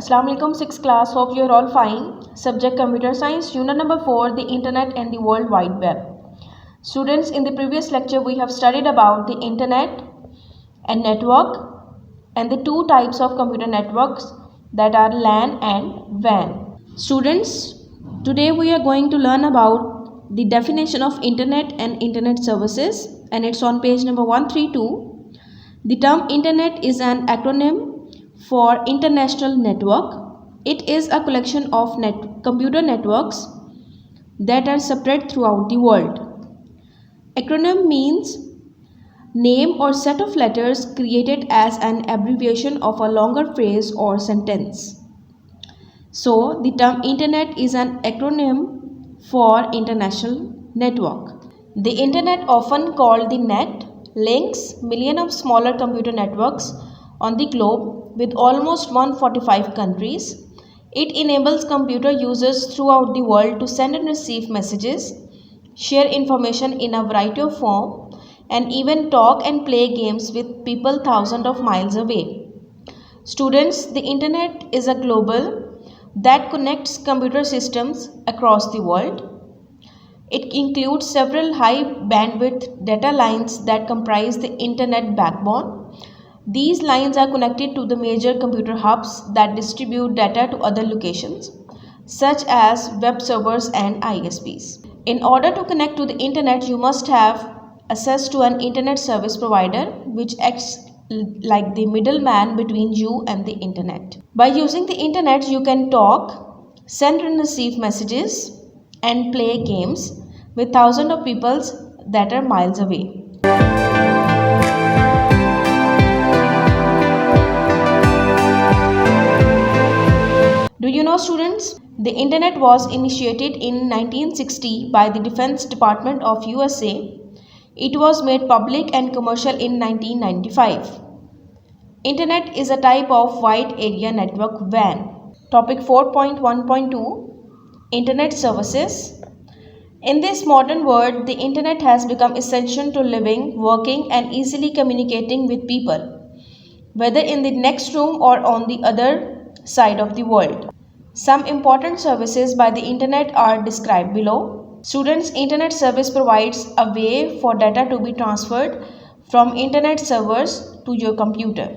Assalamu alaikum, 6th class. Hope you are all fine. Subject Computer Science, Unit number 4, the Internet and the World Wide Web. Students, in the previous lecture we have studied about the Internet and network and the two types of computer networks, that are LAN and WAN. Students, today we are going to learn about the definition of Internet and Internet services, and it's on page number 132. The term Internet is an acronym for International Network. It is a collection of computer networks that are spread throughout the world. Acronym means name or set of letters created as an abbreviation of a longer phrase or sentence. So, the term Internet is an acronym for International Network. The Internet, often called the net, links millions of smaller computer networks on the globe with almost 145 countries. It enables computer users throughout the world to send and receive messages, share information in a variety of forms, and even talk and play games with people thousands of miles away. Students, the Internet is a global that connects computer systems across the world. It includes several high bandwidth data lines that comprise the Internet backbone. These lines are connected to the major computer hubs that distribute data to other locations, such as web servers and ISPs. In order to connect to the Internet, you must have access to an Internet service provider, which acts like the middleman between you and the Internet. By using the Internet, you can talk, send and receive messages, and play games with thousands of people that are miles away. Do you know, students, the Internet was initiated in 1960 by the Defense Department of USA. It was made public and commercial in 1995. Internet is a type of wide area network WAN. Topic 4.1.2, Internet services. In this modern world, the Internet has become essential to living, working, and easily communicating with people, whether in the next room or on the other side of the world. Some important services by the Internet are described below. Students, Internet service provides a way for data to be transferred from Internet servers to your computer.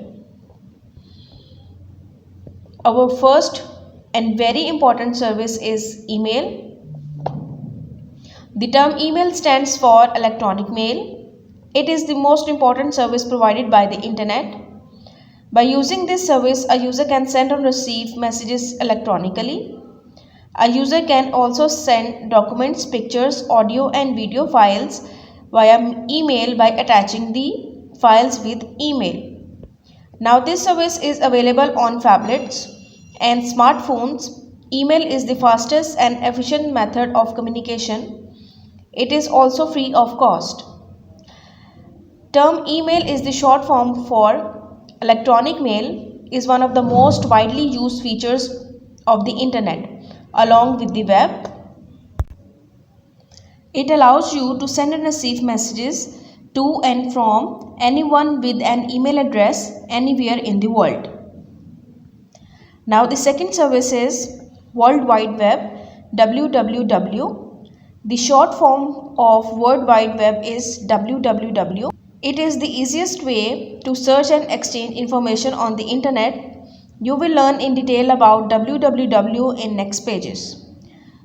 Our first and very important service is email. The term email stands for electronic mail. It is the most important service provided by the Internet. By using this service, a user can send or receive messages electronically. A user can also send documents, pictures, audio and video files via email by attaching the files with email. Now this service is available on phablets and smartphones. Email is the fastest and efficient method of communication. It is also free of cost. Term email is the short form for electronic mail. Is one of the most widely used features of the Internet, along with the web. It allows you to send and receive messages to and from anyone with an email address anywhere in the world. Now the second service is World Wide Web, WWW. The short form of World Wide Web is www. It is the easiest way to search and exchange information on the Internet. You will learn in detail about www in next pages.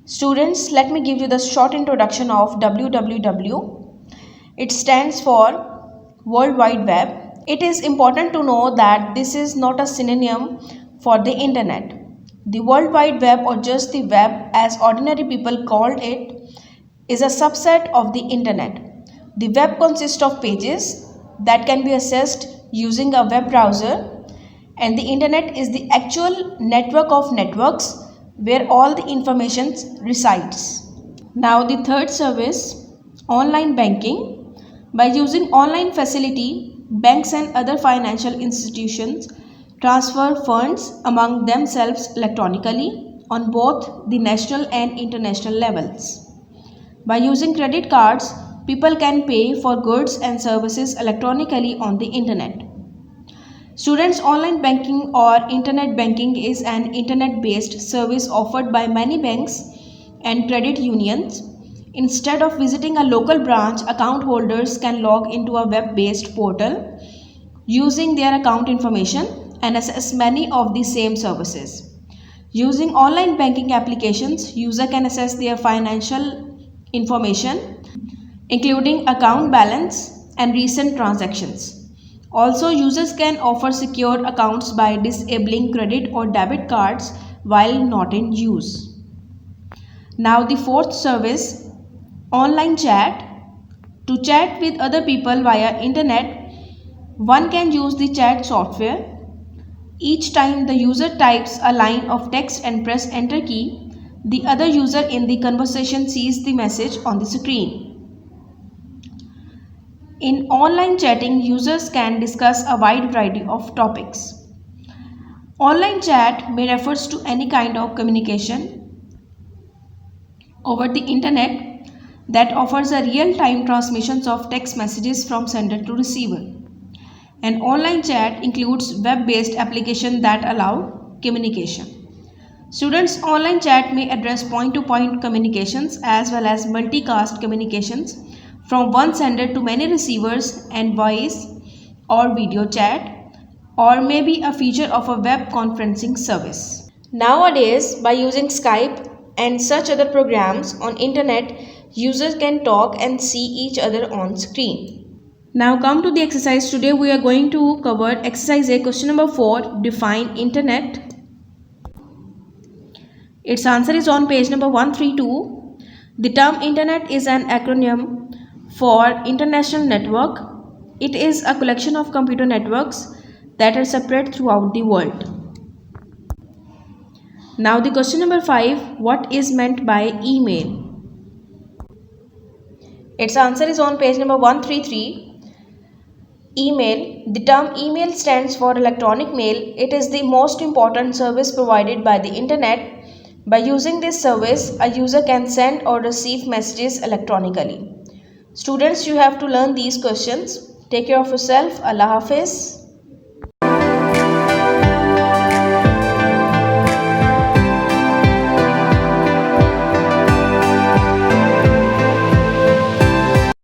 Students, let me give you the short introduction of www. It stands for World Wide Web. It is important to know that this is not a synonym for the Internet. The World Wide Web, or just the web as ordinary people called it, is a subset of the Internet. The web consists of pages that can be accessed using a web browser, and the Internet is the actual network of networks where all the information resides. Now the third service, online banking. By using online facility, banks and other financial institutions transfer funds among themselves electronically on both the national and international levels. By using credit cards, people can pay for goods and services electronically on the Internet. Students, online banking or internet banking is an internet-based service offered by many banks and credit unions. Instead of visiting a local branch, account holders can log into a web-based portal using their account information and access many of the same services. Using online banking applications, user can access their financial information, including account balance and recent transactions. Also, users can offer secure accounts by disabling credit or debit cards while not in use. Now, the fourth service, online chat. To chat with other people via internet, one can use the chat software. Each time the user types a line of text and press enter key, the other user in the conversation sees the message on the screen. In online chatting, users can discuss a wide variety of topics. Online chat may refers to any kind of communication over the internet that offers a real-time transmissions of text messages from sender to receiver. And online chat includes web-based applications that allow communication. Students, online chat may address point-to-point communications as well as multicast communications from one sender to many receivers and voice or video chat, or maybe a feature of a web conferencing service. Nowadays, by using Skype and such other programs on internet, users can talk and see each other on screen. Now come to the exercise. Today we are going to cover exercise A, question number 4, define internet. Its answer is on page number 132. The term internet is an acronym for international network. It is a collection of computer networks that are separate throughout the world. Now the question number 5, what is meant by email? Its answer is on page number 133. Email. The term email stands for electronic mail. It is the most important service provided by the internet. By using this service, a user can send or receive messages electronically. Students, you have to learn these questions. Take care of yourself. Allah Hafiz.